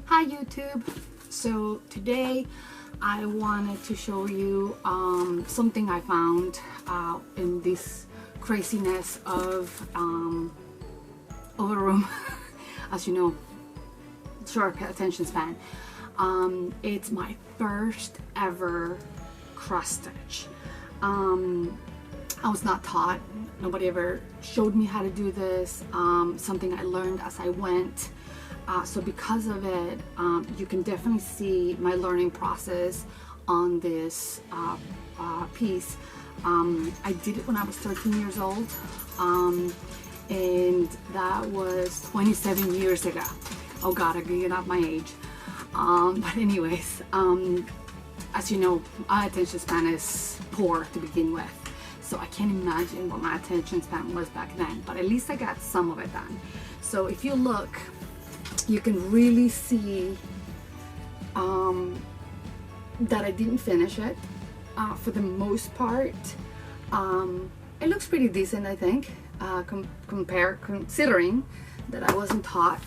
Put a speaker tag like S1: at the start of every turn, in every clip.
S1: Hi YouTube. So today I wanted to show you something I found in this craziness of a room. As you know, short attention span. It's my first ever cross stitch. I was not taught. Nobody ever showed me how to do this. Something I learned as I went. So because of it, you can definitely see my learning process on this piece. I did it when I was 13 years old, and that was 27 years ago. Oh God, I'm getting up my age. But anyways, as you know, my attention span is poor to begin with. So I can't imagine what my attention span was back then, but at least I got some of it done. So if you look, you can really see that I didn't finish it for the most part. It looks pretty decent, I think, considering that I wasn't taught.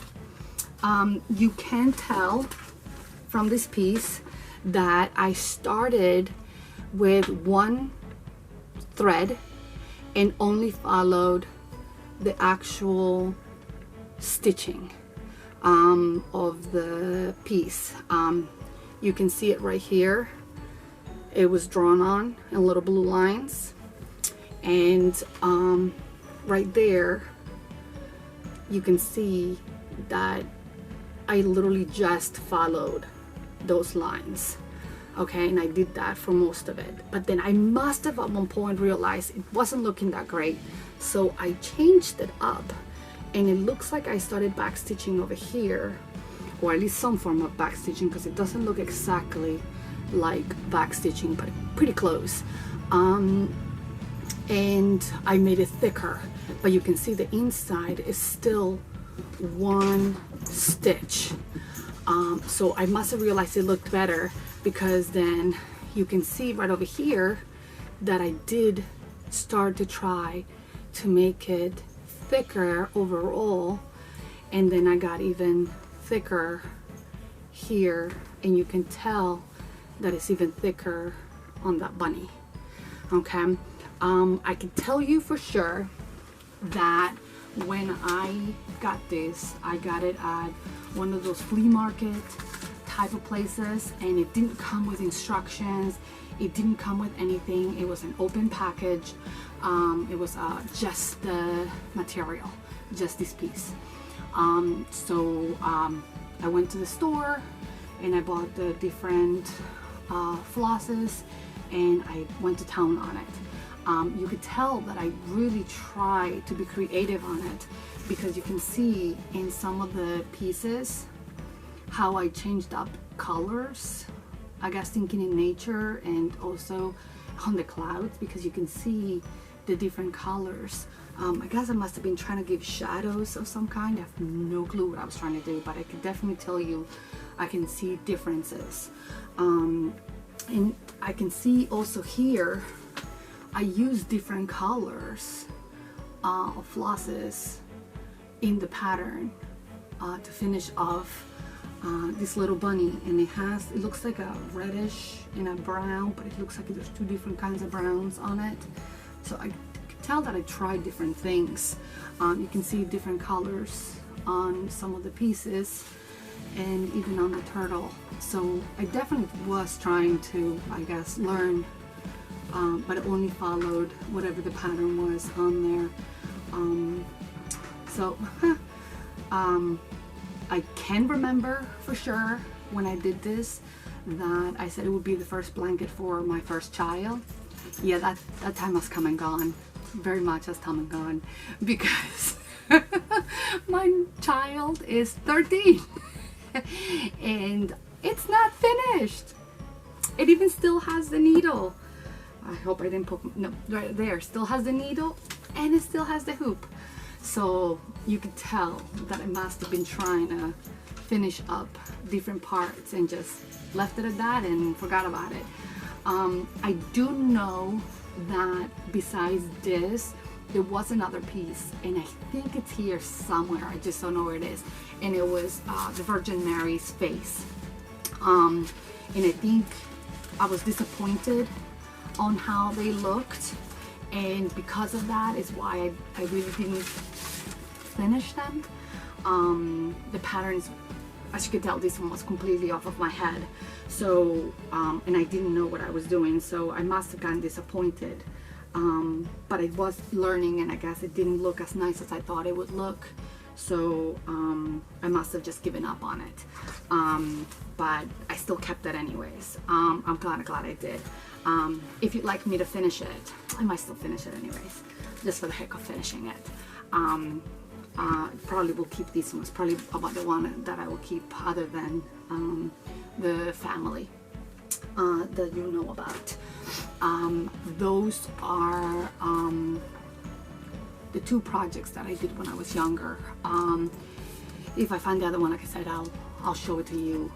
S1: You can tell from this piece that I started with one thread and only followed the actual stitching of the piece. You can see it right here. It was drawn on in little blue lines, and right there you can see that I literally just followed those lines. Okay, and I did that for most of it, but then I must have at one point realized it wasn't looking that great, so I changed it up. And it looks like I started backstitching over here, or at least some form of backstitching, because it doesn't look exactly like backstitching, but pretty close. And I made it thicker, but you can see the inside is still one stitch. So I must have realized it looked better, because then you can see right over here that I did start to try to make it thicker overall, and then I got even thicker here, and you can tell that it's even thicker on that bunny. Okay, I can tell you for sure that when I got this, I got it at one of those flea market type of places, and it didn't come with instructions, it didn't come with anything. It was an open package. It was just the material, just this piece. So I went to the store and I bought the different flosses, and I went to town on it. You could tell that I really tried to be creative on it, because you can see in some of the pieces how I changed up colors, I guess thinking in nature, and also on the clouds, because you can see the different colors. I guess I must have been trying to give shadows of some kind. I have no clue what I was trying to do, but I can definitely tell you I can see differences. And I can see also here I use different colors of flosses in the pattern to finish off this little bunny, and it looks like a reddish and a brown, but it looks like there's two different kinds of browns on it. So I can tell that I tried different things. You can see different colors on some of the pieces, and even on the turtle. So I definitely was trying to, I guess, learn, but I only followed whatever the pattern was on there. I can remember for sure when I did this that I said it would be the first blanket for my first child. Yeah, that time has come and gone. Very much has come and gone, because my child is 13 and it's not finished. It even still has the needle. I hope I didn't put, no, right there, still has the needle, and it still has the hoop. So you could tell that I must have been trying to finish up different parts and just left it at that and forgot about it. I do know that besides this, there was another piece, and I think it's here somewhere, I just don't know where it is, and it was the Virgin Mary's face. And I think I was disappointed on how they looked, and because of that is why I really didn't finish them. The patterns, as you can tell, this one was completely off of my head, so and I didn't know what I was doing, so I must have gotten disappointed. But I was learning, and I guess it didn't look as nice as I thought it would look, so I must have just given up on it. But I still kept it anyways. I'm glad I did. If you'd like me to finish it, I might still finish it anyways, just for the heck of finishing it. Probably will keep these ones, probably about the one that I will keep, other than the family that you know about. Those are the two projects that I did when I was younger. If I find the other one, like I said, I'll show it to you,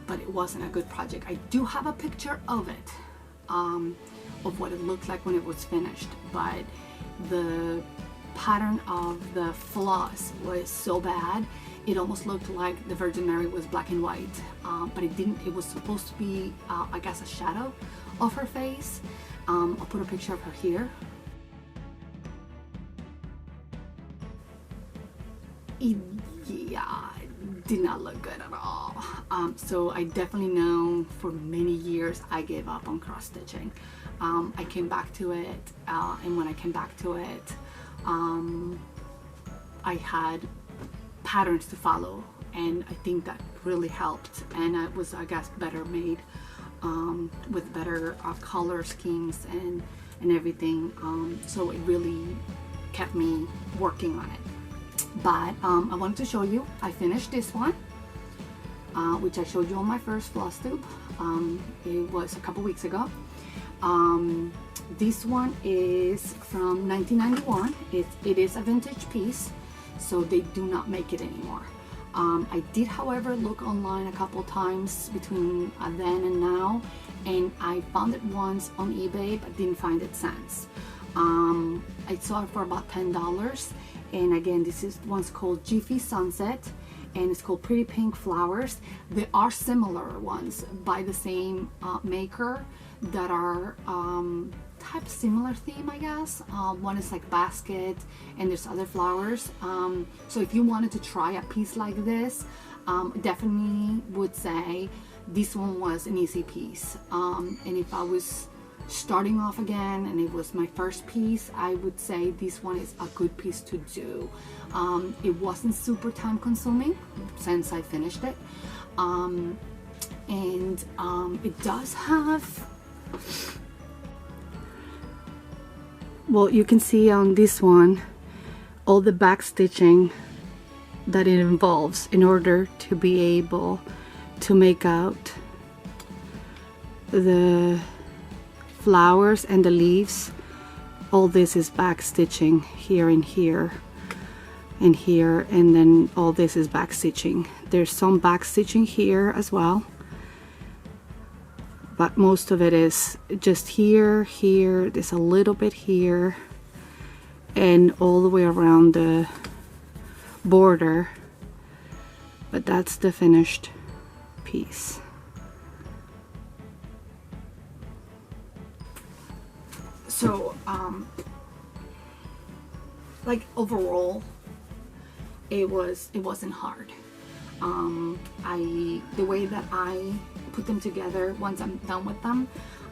S1: but it wasn't a good project. I do have a picture of it, of what it looked like when it was finished, but the pattern of the floss was so bad, it almost looked like the Virgin Mary was black and white, but it didn't. It was supposed to be, I guess, a shadow of her face. I'll put a picture of her here. It did not look good at all. So I definitely know for many years I gave up on cross stitching. I came back to it, and when I came back to it, I had patterns to follow, and I think that really helped, and it was, I guess, better made, with better color schemes and everything, so it really kept me working on it. But I wanted to show you, I finished this one, which I showed you on my first Flosstube. It was a couple weeks ago. This one is from 1991. It is a vintage piece, so they do not make it anymore. I did, however, look online a couple times between then and now, and I found it once on eBay but didn't find it since. I saw it for about $10, and again, this is one's called Jiffy Sunset, and it's called Pretty Pink Flowers. There are similar ones by the same maker that are type similar theme, I guess. One is like basket, and there's other flowers. So if you wanted to try a piece like this, definitely would say this one was an easy piece. And if I was starting off again and it was my first piece, I would say this one is a good piece to do. It wasn't super time consuming since I finished it. And it does have, well, you can see on this one all the back stitching that it involves in order to be able to make out the flowers and the leaves. All this is back stitching here and here and here, and then all this is back stitching. There's some back stitching here as well, but most of it is just here, there's a little bit here, and all the way around the border, but that's the finished piece. So like overall it wasn't hard. The way that I put them together, once I'm done with them,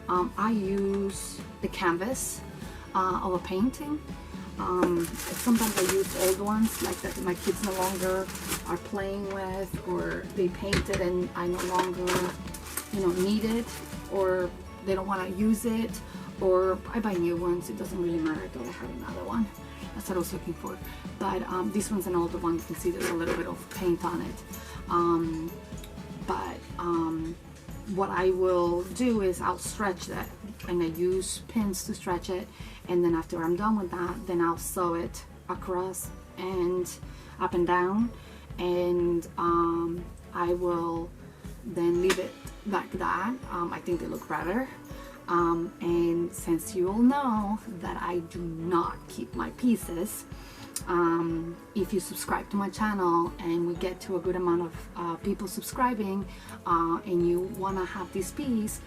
S1: I use the canvas of a painting. Sometimes I use old ones like that my kids no longer are playing with, or they painted and I no longer, need it, or they don't want to use it, or I buy new ones. It doesn't really matter. I thought I had another one. That's what I was looking for. But this one's an older one. You can see there's a little bit of paint on it. What I will do is I'll stretch that, and I use pins to stretch it, and then after I'm done with that, then I'll sew it across and up and down, and I will then leave it like that. I think they look better. And since you all know that I do not keep my pieces, if you subscribe to my channel and we get to a good amount of people subscribing, and you want to have this piece,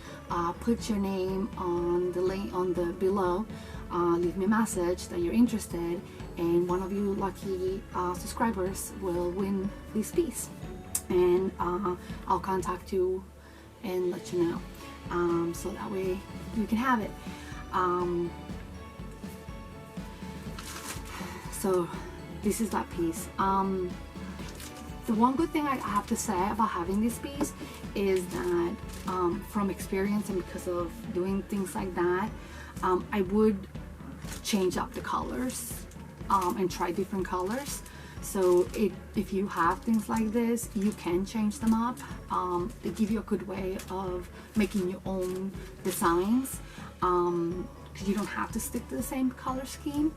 S1: put your name on the link on the below, leave me a message that you're interested, and one of you lucky subscribers will win this piece, and I'll contact you and let you know, so that way you can have it. So this is that piece. The one good thing I have to say about having this piece is that from experience and because of doing things like that, I would change up the colors and try different colors. So if you have things like this, you can change them up. They give you a good way of making your own designs, because you don't have to stick to the same color scheme.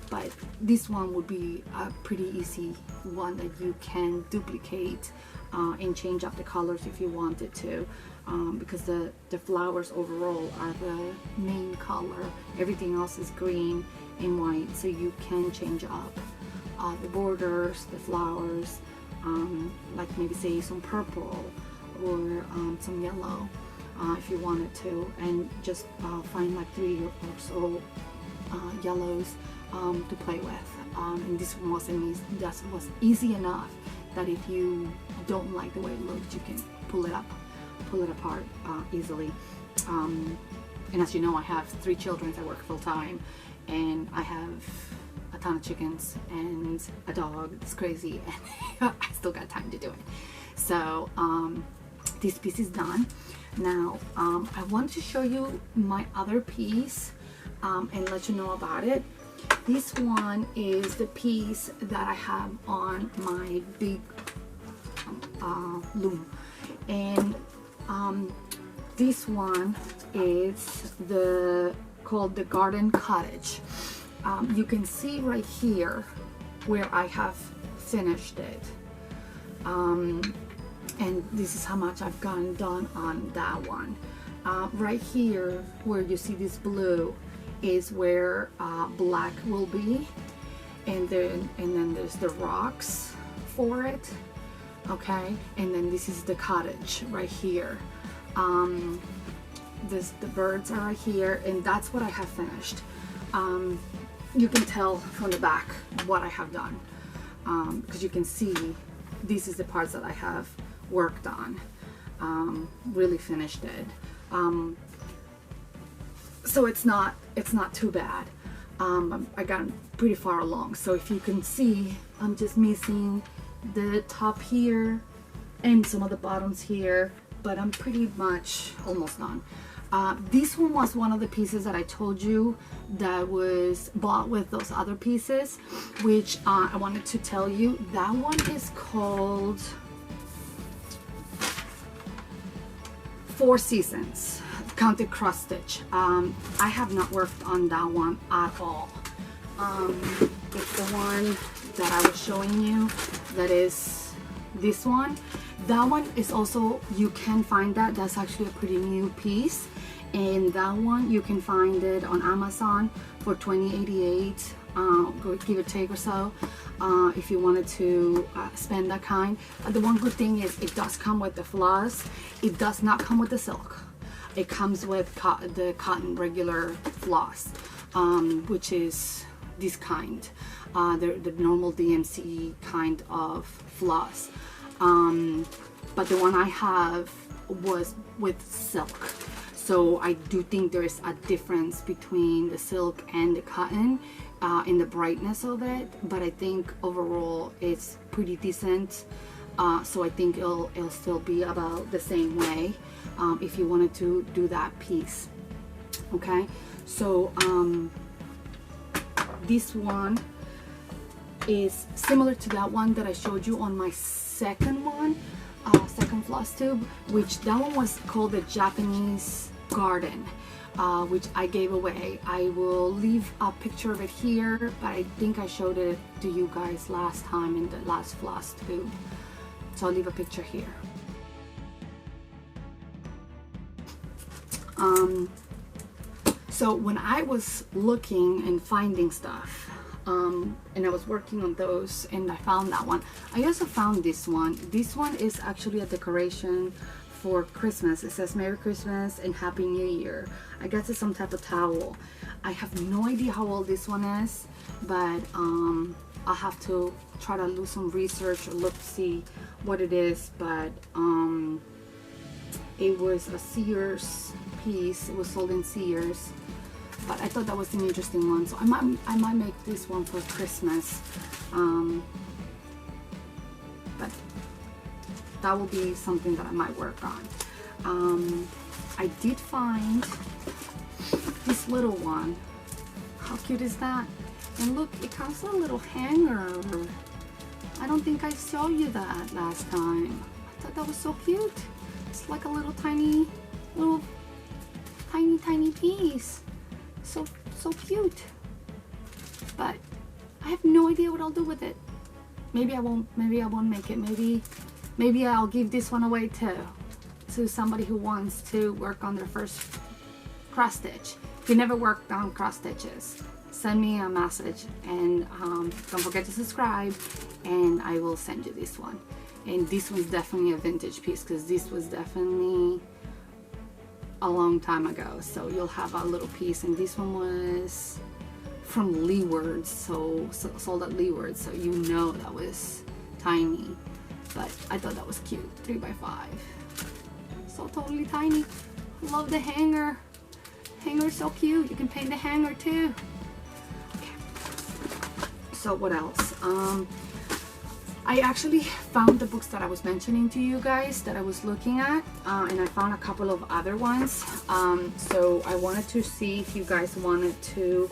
S1: But this one would be a pretty easy one that you can duplicate and change up the colors if you wanted to, because the flowers overall are the main color. Everything else is green and white, so you can change up the borders, the flowers, like maybe say some purple or some yellow if you wanted to, and just find like 3 or so yellows to play with. And this one was easy enough that if you don't like the way it looks, you can pull it apart easily. And as you know, I have 3 children. I work full time, and I have a ton of chickens and a dog. It's crazy, and I still got time to do it. So this piece is done. Now I want to show you my other piece and let you know about it. This one is the piece that I have on my big loom, and this one is called the Garden Cottage. You can see right here where I have finished it, and this is how much I've gotten done on that one. Right here where you see this blue is where black will be, and then there's the rocks for it, okay, and then this is the cottage right here. The birds are right here, and that's what I have finished. You can tell from the back what I have done, because you can see this is the parts that I have worked on, really finished it. So it's not too bad. I got pretty far along. So if you can see, I'm just missing the top here and some of the bottoms here, but I'm pretty much almost done. This one was one of the pieces that I told you that was bought with those other pieces, which I wanted to tell you. That one is called 4 Seasons Counted Cross Stitch. I have not worked on that one at all. It's the one that I was showing you, that is this one. That one is also, you can find that's actually a pretty new piece, and that one you can find it on Amazon for $20.88, give or take or so, if you wanted to spend that kind. The one good thing is it does come with the floss. It does not come with the silk. It comes with the cotton regular floss, which is this kind, the normal DMC kind of floss. But the one I have was with silk. So I do think there is a difference between the silk and the cotton in the brightness of it, but I think overall it's pretty decent. So I think it'll still be about the same way if you wanted to do that piece. Okay, so this one is similar to that one that I showed you on my second one, second Flosstube, which that one was called the Japanese Garden, which I gave away. I will leave a picture of it here, but I think I showed it to you guys last time in the last Flosstube, so I'll leave a picture here. So when I was looking and finding stuff, and I was working on those, and I found that one. I also found this one. This one is actually a decoration for Christmas. It says Merry Christmas and Happy New Year. I guess it's some type of towel. I have no idea how old this one is, but I'll have to try to do some research or look to see what it is. But it was a Sears piece. It was sold in Sears, but I thought that was an interesting one, so I might make this one for Christmas. But that will be something that I might work on. I did find this little one. How cute is that? And look, it comes with a little hanger. I don't think I showed you that last time. I thought that was so cute. It's like a little tiny piece. So cute. But I have no idea what I'll do with it. Maybe I won't make it. Maybe I'll give this one away to somebody who wants to work on their first cross stitch. If you never worked on cross stitches, send me a message, and don't forget to subscribe, and I will send you this one. And this one's definitely a vintage piece, because this was definitely a long time ago. So you'll have a little piece, and this one was from Leeward's, so sold at Leeward's, so you know that was tiny. But I thought that was cute. 3x5, so totally tiny. Love the hanger. Hanger's so cute. You can paint the hanger too. Okay. So what else? I actually found the books that I was mentioning to you guys that I was looking at, and I found a couple of other ones. So I wanted to see if you guys wanted to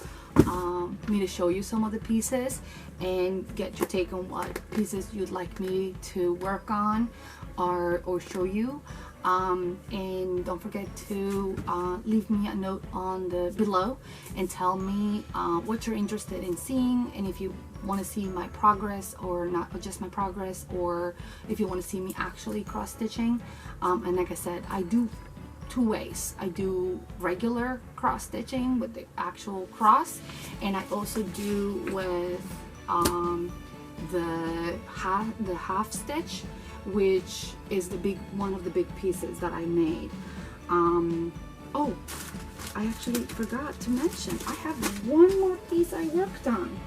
S1: me to show you some of the pieces and get your take on what pieces you'd like me to work on or show you. And don't forget to leave me a note on the below and tell me what you're interested in seeing, and if you want to see my progress or not just my progress, or if you want to see me actually cross stitching. And like I said, I do two ways. I do regular cross stitching with the actual cross, and I also do with the half stitch, which is one of the big pieces that I made. Oh, I actually forgot to mention, I have one more piece I worked on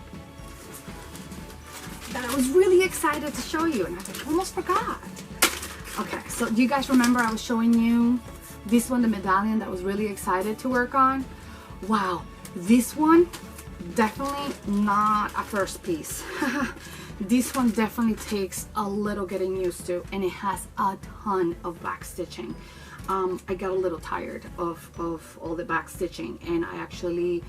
S1: that I was really excited to show you, and I almost forgot. Okay, so do you guys remember I was showing you this one, the medallion that I was really excited to work on? Wow, this one, definitely not a first piece. This one definitely takes a little getting used to, and it has a ton of back stitching. I got a little tired of all the back stitching, and I actually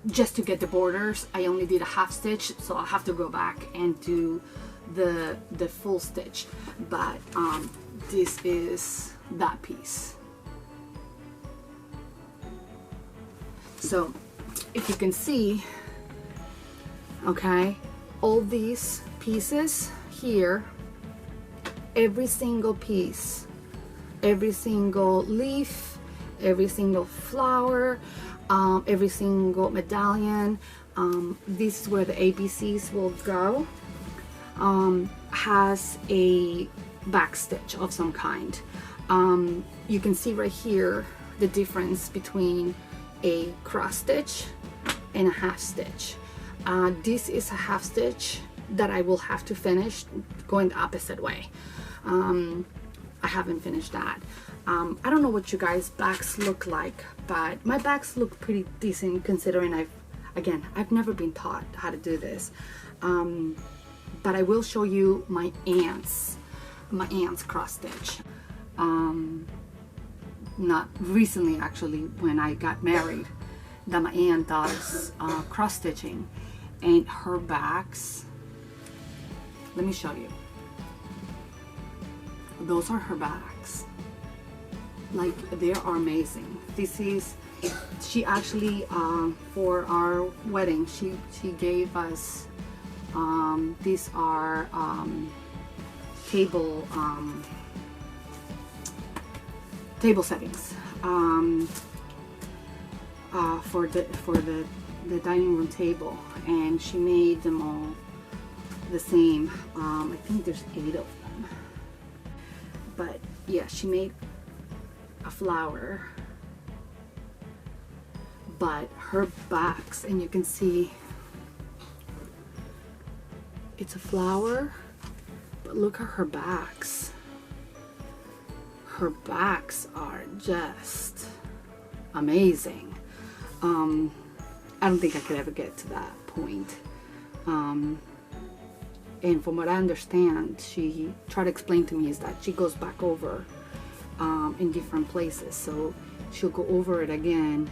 S1: just to get the borders, I only did a half stitch, so I'll have to go back and do the full stitch. But this is that piece. So if you can see, okay, all these pieces here, every single piece, every single leaf, every single flower, every single medallion, this is where the ABCs will go, has a back stitch of some kind. You can see right here the difference between a cross stitch and a half stitch. This is a half stitch that I will have to finish going the opposite way. I haven't finished that. I don't know what you guys' backs look like, but my backs look pretty decent considering I've never been taught how to do this. But I will show you my aunt's cross stitch. Not recently, actually, when I got married, that my aunt does cross stitching, and her backs, let me show you. Those are her backs. Like, they are amazing. This is, she actually for our wedding, she gave us these are table table settings for the dining room table, and she made them all the same. I think there's 8 of them, but yeah, she made a flower, but her backs, and you can see it's a flower, but look at her backs. Her backs are just amazing. I don't think I could ever get to that point. And from what I understand, she tried to explain to me is that she goes back over in different places. So she'll go over it again.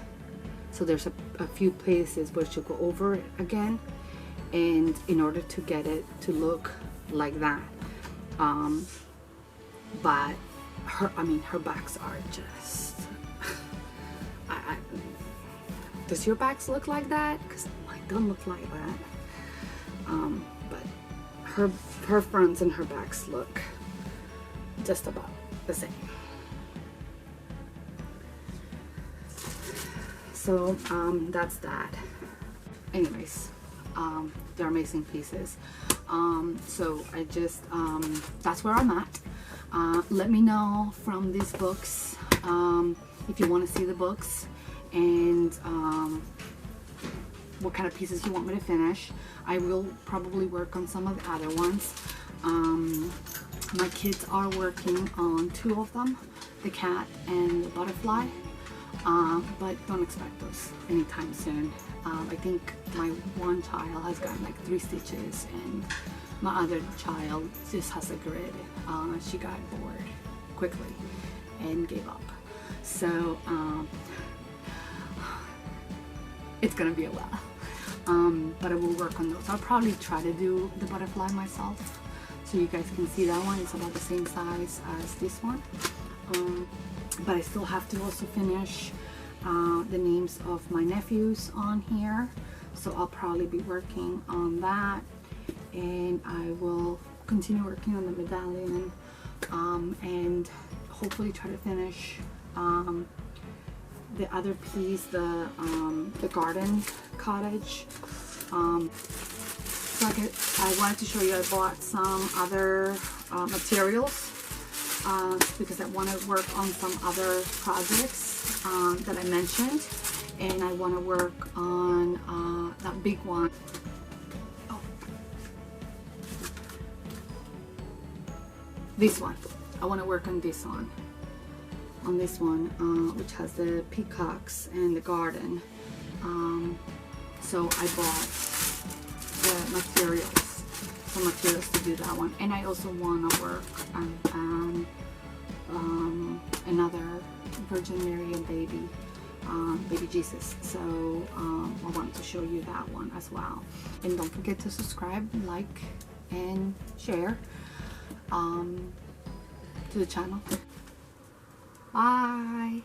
S1: So there's a few places where she'll go over it again, and in order to get it to look like that. But her backs are just does your backs look like that? Because mine don't look like that. But her fronts and her backs look just about the same. So that's that. Anyways, they're amazing pieces. So I just that's where I'm at. Let me know from these books if you want to see the books, and what kind of pieces you want me to finish. I will probably work on some of the other ones. My kids are working on 2 of them, the cat and the butterfly, but don't expect those anytime soon. I think my one child has gotten like 3 stitches, and my other child just has a grid. She got bored quickly and gave up. So it's gonna be a while. But I will work on those. I'll probably try to do the butterfly myself, so you guys can see that one. It's about the same size as this one. But I still have to also finish the names of my nephews on here, so I'll probably be working on that, and I will continue working on the medallion, and hopefully try to finish the other piece, the garden cottage. So I wanted to show you, I bought some other materials because I want to work on some other projects that I mentioned, and I want to work on that big one. Oh. This one. I want to work on this one. On this one, which has the peacocks and the garden. So I bought the materials, some materials to do that one, and I also want to work on another Virgin Mary and baby Jesus. So I wanted to show you that one as well. And don't forget to subscribe, like, and share to the channel. Bye.